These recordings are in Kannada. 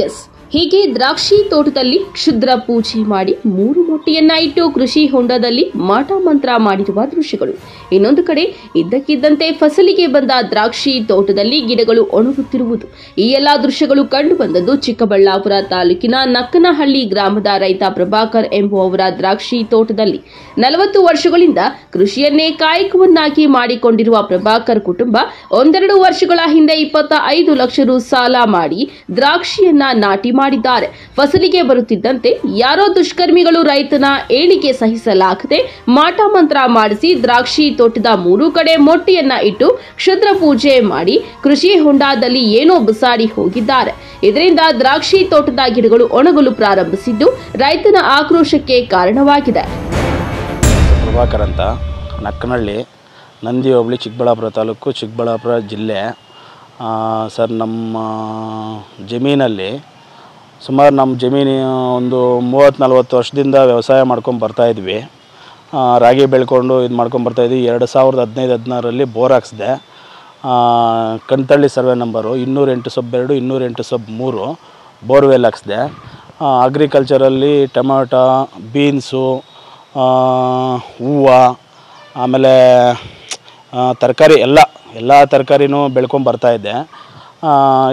ಎಸ್, ಹೀಗೆ ದ್ರಾಕ್ಷಿ ತೋಟದಲ್ಲಿ ಕ್ಷುದ್ರ ಪೂಜೆ ಮಾಡಿ 3 ಮೊಟ್ಟೆಯನ್ನ ಇಟ್ಟು ಕೃಷಿ ಹೊಂಡದಲ್ಲಿ ಮಾಟ ಮಂತ್ರ ಮಾಡಿರುವ ದೃಶ್ಯಗಳು. ಇನ್ನೊಂದು ಕಡೆ ಇದ್ದಕ್ಕಿದ್ದಂತೆ ಫಸಲಿಗೆ ಬಂದ ದ್ರಾಕ್ಷಿ ತೋಟದಲ್ಲಿ ಗಿಡಗಳು ಒಣಗುತ್ತಿರುವುದು. ಈ ಎಲ್ಲಾ ದೃಶ್ಯಗಳು ಕಂಡು ಬಂದದ್ದು ಚಿಕ್ಕಬಳ್ಳಾಪುರ ತಾಲೂಕಿನ ನಕ್ಕನಹಳ್ಳಿ ಗ್ರಾಮದ ರೈತ ಪ್ರಭಾಕರ್ ಎಂಬುವವರ ದ್ರಾಕ್ಷಿ ತೋಟದಲ್ಲಿ. 40 ವರ್ಷಗಳಿಂದ ಕೃಷಿಯನ್ನೇ ಕಾಯಕವನ್ನಾಗಿ ಮಾಡಿಕೊಂಡಿರುವ ಪ್ರಭಾಕರ್ ಕುಟುಂಬ ಒಂದೆರಡು ವರ್ಷಗಳ ಹಿಂದೆ 25 ಲಕ್ಷ ರು ಸಾಲ ಮಾಡಿ ದ್ರಾಕ್ಷಿಯನ್ನ ನಾಟಿ ಮಾಡಿದ್ದಾರೆ. ಫಸಲಿಗೆ ಬರುತ್ತಿದ್ದಂತೆ ಯಾರೋ ದುಷ್ಕರ್ಮಿಗಳು ರೈತನ ಏಳಿಗೆ ಸಹಿಸಲಾಗದೆ ಮಾಟ ಮಂತ್ರ ಮಾಡಿಸಿ ದ್ರಾಕ್ಷಿ ತೋಟದ 3 ಕಡೆ ಮೊಟ್ಟೆಯನ್ನ ಇಟ್ಟು ಕ್ಷುದ್ರ ಪೂಜೆ ಮಾಡಿ ಕೃಷಿ ಹೊಂಡದಲ್ಲಿ ಏನೋ ಬಿಸಾಡಿ ಹೋಗಿದ್ದಾರೆ. ಇದರಿಂದ ದ್ರಾಕ್ಷಿ ತೋಟದ ಗಿಡಗಳು ಒಣಗಲು ಪ್ರಾರಂಭಿಸಿದ್ದು ರೈತನ ಆಕ್ರೋಶಕ್ಕೆ ಕಾರಣವಾಗಿದೆ. ಪ್ರಭಾಕರ್ ಅಂತ, ನಕ್ಕನಹಳ್ಳಿ, ನಂದಿ ಹೋಬಳಿ, ಚಿಕ್ಕಬಳ್ಳಾಪುರ ತಾಲೂಕು, ಚಿಕ್ಕಬಳ್ಳಾಪುರ ಜಿಲ್ಲೆ. ಸರ್, ನಮ್ಮ ಜಮೀನಲ್ಲಿ ಸುಮಾರು ನಮ್ಮ ಜಮೀನು ಒಂದು 30-40 ವರ್ಷದಿಂದ ವ್ಯವಸಾಯ ಮಾಡ್ಕೊಂಡು ಬರ್ತಾಯಿದ್ವಿ. ರಾಗಿ ಬೆಳ್ಕೊಂಡು ಇದು ಮಾಡ್ಕೊಂಡು ಬರ್ತಾಯಿದ್ವಿ. 2015-16ರಲ್ಲಿ ಬೋರ್ ಹಾಕ್ಸಿದೆ. ಕಣ್ತಳ್ಳಿ ಸರ್ವೆ ನಂಬರು 208/2, 208/3 ಬೋರ್ವೆಲ್ ಹಾಕ್ಸಿದೆ. ಅಗ್ರಿಕಲ್ಚರಲ್ಲಿ ಟೊಮ್ಯಾಟೊ, ಬೀನ್ಸು, ಹೂವು, ಆಮೇಲೆ ತರಕಾರಿ ಎಲ್ಲ ತರಕಾರಿನೂ ಬೆಳ್ಕೊಂಡು ಬರ್ತಾಯಿದ್ದೆ.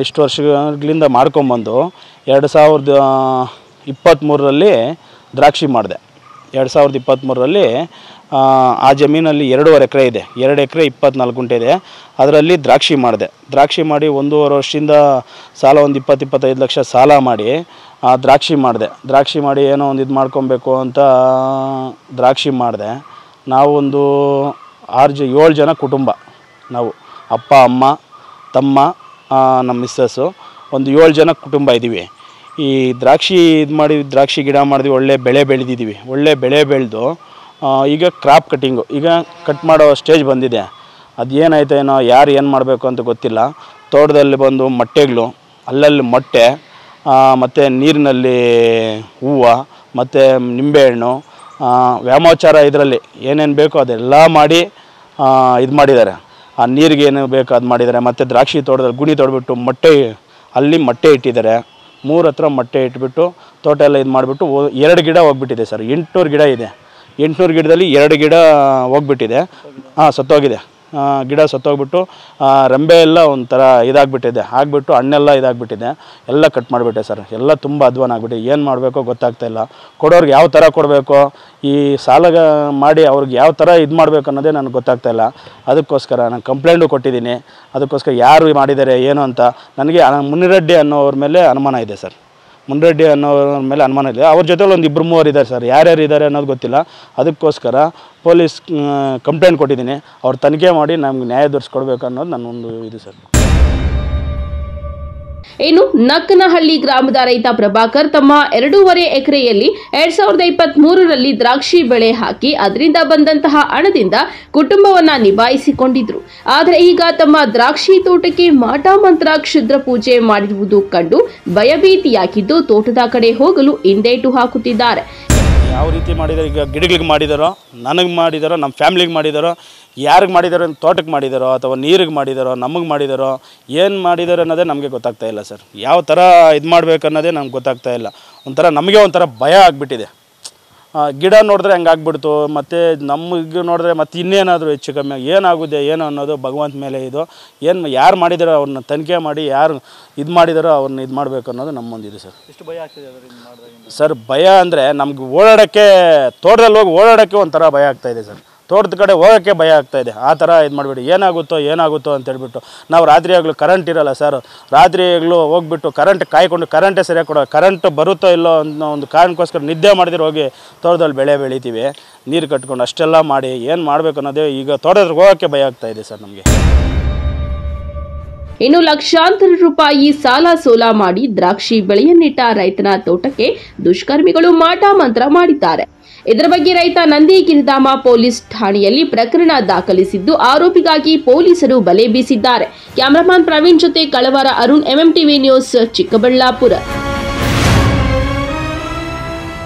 ಇಷ್ಟು ವರ್ಷಗಳಿಂದ ಮಾಡ್ಕೊಂಬಂದು 2023ರಲ್ಲಿ ದ್ರಾಕ್ಷಿ ಮಾಡಿದೆ. 2023ರಲ್ಲಿ ಆ ಜಮೀನಲ್ಲಿ 2.5 ಎಕರೆ ಇದೆ. 2 ಎಕರೆ 24 ಗುಂಟೆ ಇದೆ. ಅದರಲ್ಲಿ ದ್ರಾಕ್ಷಿ ಮಾಡಿದೆ. ದ್ರಾಕ್ಷಿ ಮಾಡಿ 1.5 ವರ್ಷದಿಂದ ಸಾಲ ಒಂದು 20-25 ಲಕ್ಷ ಸಾಲ ಮಾಡಿ ದ್ರಾಕ್ಷಿ ಮಾಡಿದೆ. ದ್ರಾಕ್ಷಿ ಮಾಡಿ ಏನೋ ಒಂದು ಇದು ಮಾಡ್ಕೊಬೇಕು ಅಂತ ದ್ರಾಕ್ಷಿ ಮಾಡಿದೆ. ನಾವು ಒಂದು 7 ಜನ ಕುಟುಂಬ. ನಾವು ಅಪ್ಪ, ಅಮ್ಮ, ತಮ್ಮ, ನಮ್ಮ ಮಿಸ್ಸಸ್ಸು, ಒಂದು 7 ಜನ ಕುಟುಂಬ ಇದ್ದೀವಿ. ಈ ದ್ರಾಕ್ಷಿ ದ್ರಾಕ್ಷಿ ಗಿಡ ಮಾಡಿದ್ವಿ. ಒಳ್ಳೆ ಬೆಳೆ ಬೆಳೆದಿದ್ದೀವಿ. ಒಳ್ಳೆ ಬೆಳೆ ಬೆಳೆದು ಈಗ ಕ್ರಾಪ್ ಕಟ್ಟಿಂಗು, ಈಗ ಕಟ್ ಮಾಡೋ ಸ್ಟೇಜ್ ಬಂದಿದೆ. ಅದು ಏನಾಯ್ತು ಏನೋ, ಯಾರು ಏನು ಮಾಡಬೇಕು ಅಂತ ಗೊತ್ತಿಲ್ಲ. ತೋಟದಲ್ಲಿ ಬಂದು ಮೊಟ್ಟೆಗಳು, ಅಲ್ಲಲ್ಲಿ ಮೊಟ್ಟೆ, ಮತ್ತು ನೀರಿನಲ್ಲಿ ಹೂವು, ಮತ್ತು ನಿಂಬೆಹಣ್ಣು, ವ್ಯಾಮೋಚಾರ, ಇದರಲ್ಲಿ ಏನೇನು ಬೇಕೋ ಅದೆಲ್ಲ ಮಾಡಿ ಇದು ಮಾಡಿದ್ದಾರೆ. ಆ ನೀರಿಗೆ ಏನು ಬೇಕೋ ಅದು ಮಾಡಿದ್ದಾರೆ. ಮತ್ತು ದ್ರಾಕ್ಷಿ ತೋಟದಲ್ಲಿ ಗುಣಿ ತೊಡ್ಬಿಟ್ಟು ಅಲ್ಲಿ ಮೊಟ್ಟೆ ಇಟ್ಟಿದ್ದಾರೆ. 3 ಹತ್ರ ಮೊಟ್ಟೆ ಇಟ್ಬಿಟ್ಟು ತೋಟ ಎಲ್ಲ ಇದು ಮಾಡಿಬಿಟ್ಟು 2 ಗಿಡ ಹೋಗ್ಬಿಟ್ಟಿದೆ ಸರ್. 800 ಗಿಡ ಇದೆ. 800 ಗಿಡದಲ್ಲಿ 2 ಗಿಡ ಹೋಗ್ಬಿಟ್ಟಿದೆ. ಸತ್ತೋಗಿದೆ. ಗಿಡ ಸತ್ತೋಗ್ಬಿಟ್ಟು ರೆಂಬೆ ಎಲ್ಲ ಒಂಥರ ಇದಾಗ್ಬಿಟ್ಟಿದೆ. ಆಗಿಬಿಟ್ಟು ಹಣ್ಣೆಲ್ಲ ಇದಾಗ್ಬಿಟ್ಟಿದೆ. ಎಲ್ಲ ಕಟ್ ಮಾಡಿಬಿಟ್ಟೆ ಸರ್. ಎಲ್ಲ ತುಂಬ ಅಧ್ವಾನ ಆಗಿಬಿಟ್ಟು ಏನು ಮಾಡಬೇಕೋ ಗೊತ್ತಾಗ್ತಾಯಿಲ್ಲ. ಕೊಡೋರ್ಗೆ ಯಾವ ಥರ ಕೊಡಬೇಕು, ಈ ಸಾಲ ಮಾಡಿ ಅವ್ರಿಗೆ ಯಾವ ಥರ ಇದು ಮಾಡಬೇಕು ಅನ್ನೋದೇ ನನಗೆ ಗೊತ್ತಾಗ್ತಾಯಿಲ್ಲ. ಅದಕ್ಕೋಸ್ಕರ ನಾನು ಕಂಪ್ಲೇಂಟು ಕೊಟ್ಟಿದ್ದೀನಿ. ಅದಕ್ಕೋಸ್ಕರ ಯಾರು ಮಾಡಿದ್ದಾರೆ ಏನು ಅಂತ ನನಗೆ ಮುನಿರೆಡ್ಡಿ ಅನ್ನೋವ್ರ ಮೇಲೆ ಅನುಮಾನ ಇದೆ ಸರ್. ಮುನಿರೆಡ್ಡಿ ಅನ್ನೋರ ಮೇಲೆ ಅನುಮಾನ ಇದೆ. ಅವ್ರ ಜೊತೆಲಿ ಒಂದು 2-3 ಇದ್ದಾರೆ ಸರ್. ಯಾರ್ಯಾರು ಇದ್ದಾರೆ ಅನ್ನೋದು ಗೊತ್ತಿಲ್ಲ. ಅದಕ್ಕೋಸ್ಕರ ಪೊಲೀಸ್ ಕಂಪ್ಲೇಂಟ್ ಕೊಟ್ಟಿದ್ದೀನಿ. ಅವ್ರು ತನಿಖೆ ಮಾಡಿ ನಮ್ಗೆ ನ್ಯಾಯ ದೊರಕಿಸ್ಕೊಡ್ಬೇಕು ಅನ್ನೋದು ನನ್ನೊಂದು ಇದು ಸರ್. ಇನ್ನು ನಕ್ಕನಹಳ್ಳಿ ಗ್ರಾಮದ ರೈತ ಪ್ರಭಾಕರ್ ತಮ್ಮ 2.5 ಎಕರೆಯಲ್ಲಿ 2023ರಲ್ಲಿ ದ್ರಾಕ್ಷಿ ಬೆಳೆ ಹಾಕಿ ಅದರಿಂದ ಬಂದಂತಹ ಹಣದಿಂದ ಕುಟುಂಬವನ್ನ ನಿಭಾಯಿಸಿಕೊಂಡಿದ್ರು. ಆದರೆ ಈಗ ತಮ್ಮ ದ್ರಾಕ್ಷಿ ತೋಟಕ್ಕೆ ಮಾಟ ಮಂತ್ರ ಕ್ಷುದ್ರ ಪೂಜೆ ಮಾಡಿರುವುದು ಕಂಡು ಭಯಭೀತಿಯಾಗಿದ್ದು ತೋಟದ ಕಡೆ ಹೋಗಲು ಹಿಂದೇಟು ಹಾಕುತ್ತಿದ್ದಾರೆ. ಯಾವ ರೀತಿ ಮಾಡಿದಾರೋ, ಈಗ ಗಿಡಗಳಿಗೆ ಮಾಡಿದಾರೋ, ನನಗೆ ಮಾಡಿದಾರೋ, ನಮ್ಮ ಫ್ಯಾಮ್ಲಿಗೆ ಮಾಡಿದಾರೋ, ಯಾರಿಗೆ ಮಾಡಿದಾರೋ, ತೋಟಕ್ಕೆ ಮಾಡಿದಾರೋ ಅಥವಾ ನೀರಿಗೆ ಮಾಡಿದಾರೋ, ನಮಗೆ ಮಾಡಿದಾರೋ, ಏನು ಮಾಡಿದಾರೋ ಅನ್ನೋದೇ ನಮಗೆ ಗೊತ್ತಾಗ್ತಾ ಇಲ್ಲ ಸರ್. ಯಾವ ಥರ ಇದು ಮಾಡಬೇಕು ಅನ್ನೋದೇ ನಮ್ಗೆ ಗೊತ್ತಾಗ್ತಾ ಇಲ್ಲ. ನಮಗೆ ಒಂಥರ ಭಯ ಆಗಿಬಿಟ್ಟಿದೆ. ಗಿಡ ನೋಡಿದ್ರೆ ಹಂಗಾಗ್ಬಿಡ್ತು, ಮತ್ತು ನಮಗೆ ನೋಡಿದ್ರೆ ಮತ್ತು ಇನ್ನೇನಾದರೂ ಹೆಚ್ಚು ಕಮ್ಮಿ ಏನಾಗುತ್ತೆ ಏನೋ ಅನ್ನೋದು ಭಗವಂತ ಮೇಲೆ ಇದು. ಯಾರು ಮಾಡಿದಾರೋ ಅವ್ರನ್ನ ತನಿಖೆ ಮಾಡಿ, ಯಾರು ಇದು ಮಾಡಿದಾರೋ ಅವ್ರನ್ನ ಇದು ಮಾಡಬೇಕು ಅನ್ನೋದು ನಮ್ಮೊಂದಿದೆ ಸರ್. ಎಷ್ಟು ಭಯ ಆಗ್ತಿದೆ ಸರ್? ಭಯ ಅಂದರೆ ನಮ್ಗೆ ಓಡಾಡೋಕ್ಕೆ, ತೋಟದಲ್ಲಿ ಹೋಗಿ ಓಡಾಡೋಕ್ಕೆ ಒಂಥರ ಭಯ ಆಗ್ತಾಯಿದೆ ಸರ್. ತೋಟದ ಕಡೆ ಹೋಗೋಕ್ಕೆ ಭಯ ಆಗ್ತಾಯಿದೆ. ಆ ಥರ ಇದು ಮಾಡಿಬಿಟ್ಟು ಏನಾಗುತ್ತೋ ಅಂತ ಹೇಳ್ಬಿಟ್ಟು ನಾವು ರಾತ್ರಿ ಆಗಲೂ ಕರೆಂಟ್ ಇರೋಲ್ಲ ಸರ್. ರಾತ್ರಿ ಆಗಲೂ ಹೋಗ್ಬಿಟ್ಟು ಕರೆಂಟ್ ಕಾಯ್ಕೊಂಡು ಕರೆಂಟೇ ಸರಿಯಾಗಿ ಕೊಡೋ, ಕರೆಂಟ್ ಬರುತ್ತೋ ಇಲ್ಲೋ ಅನ್ನೋ ಒಂದು ಕಾರಣಕ್ಕೋಸ್ಕರ ನಿದ್ದೆ ಮಾಡಿದ್ರೆ ಹೋಗಿ ತೋಟದಲ್ಲಿ ಬೆಳೆ ಬೆಳಿತೀವಿ. ನೀರು ಕಟ್ಕೊಂಡು ಅಷ್ಟೆಲ್ಲ ಮಾಡಿ ಏನು ಮಾಡಬೇಕು ಅನ್ನೋದೇ ಈಗ ತೋಟದಲ್ಲಿ ಹೋಗೋಕ್ಕೆ ಭಯ ಆಗ್ತಾಯಿದೆ ಸರ್ ನಮಗೆ. ಇನ್ನು ಲಕ್ಷಾಂತರ ರೂಪಾಯಿ ಸಾಲ ಸೋಲ ಮಾಡಿ ದ್ರಾಕ್ಷಿ ಬೆಳೆಯನ್ನಿಟ್ಟ ರೈತನ ತೋಟಕ್ಕೆ ದುಷ್ಕರ್ಮಿಗಳು ಮಾಟ ಮಂತ್ರ ಮಾಡಿದ್ದಾರೆ. ಇದರ ಬಗ್ಗೆ ರೈತ ನಂದಿ ಗಿರಿಧಾಮ ಪೊಲೀಸ್ ಠಾಣೆಯಲ್ಲಿ ಪ್ರಕರಣ ದಾಖಲಿಸಿದ್ದು ಆರೋಪಿಗಾಗಿ ಪೊಲೀಸರು ಬಲೆ ಬೀಸಿದ್ದಾರೆ. ಕ್ಯಾಮರಾಮನ್ ಪ್ರವೀಣ್ ಜೊತೆ ಕಳವಾರ ಅರುಣ್, MMTV ನ್ಯೂಸ್, ಚಿಕ್ಕಬಳ್ಳಾಪುರ.